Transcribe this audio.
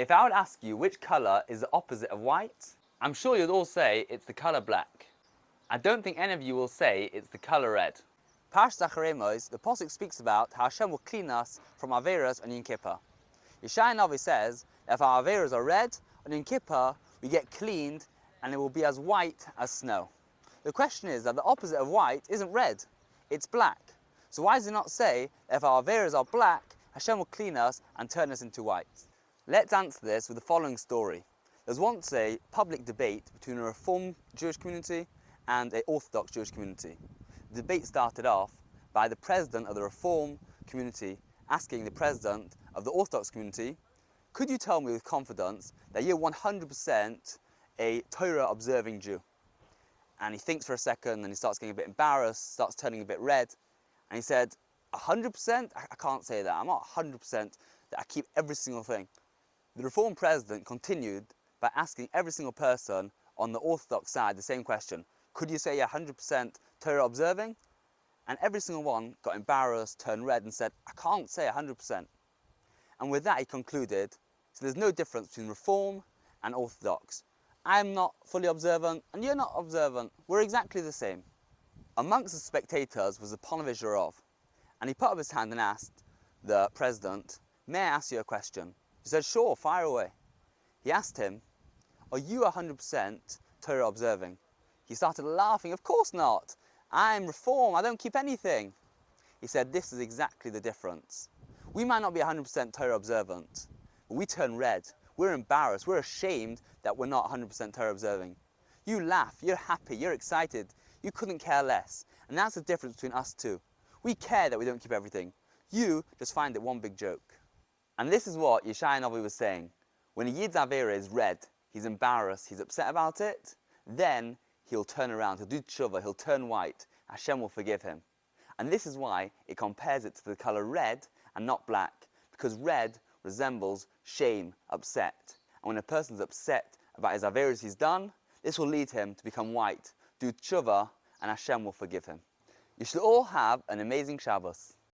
If I would ask you which colour is the opposite of white, I'm sure you'd all say it's the colour black. I don't think any of you will say it's the colour red. Parashas Acharei, the Pasuk speaks about how Hashem will clean us from Averas on Yom Kippur. Yeshaya says that if our Averas are red, on Yom Kippur we get cleaned and it will be as white as snow. The question is that the opposite of white isn't red, it's black. So why does it not say that if our Averas are black, Hashem will clean us and turn us into white? Let's answer this with the following story. There was once a public debate between a Reformed Jewish community and an Orthodox Jewish community. The debate started off by the president of the Reformed community asking the president of the Orthodox community, could you tell me with confidence that you're 100% a Torah observing Jew? And he thinks for a second and he starts getting a bit embarrassed, starts turning a bit red, and he said, 100%? I can't say that. I'm not 100% that I keep every single thing. The Reformed president continued by asking every single person on the Orthodox side the same question. Could you say you're 100% Torah observing? And every single one got embarrassed, turned red and said, I can't say 100%. And with that he concluded, so there's no difference between Reform and Orthodox. I'm not fully observant and you're not observant. We're exactly the same. Amongst the spectators was the Ponevezh Rav, and he put up his hand and asked the president, may I ask you a question? He said, sure, fire away. He asked him, are you 100% Torah observing? He started laughing, of course not. I'm Reform, I don't keep anything. He said, this is exactly the difference. We might not be 100% Torah observant, but we turn red. We're embarrassed, we're ashamed that we're not 100% Torah observing. You laugh, you're happy, you're excited, you couldn't care less. And that's the difference between us two. We care that we don't keep everything. You just find it one big joke. And this is what Yeshaya was saying. When a Yid's Avera is red, he's embarrassed, he's upset about it, then he'll turn around, he'll do tshuva, he'll turn white, Hashem will forgive him. And this is why it compares it to the colour red and not black, because red resembles shame, upset. And when a person's upset about his Averas he's done, this will lead him to become white, do tshuva, and Hashem will forgive him. You should all have an amazing Shabbos.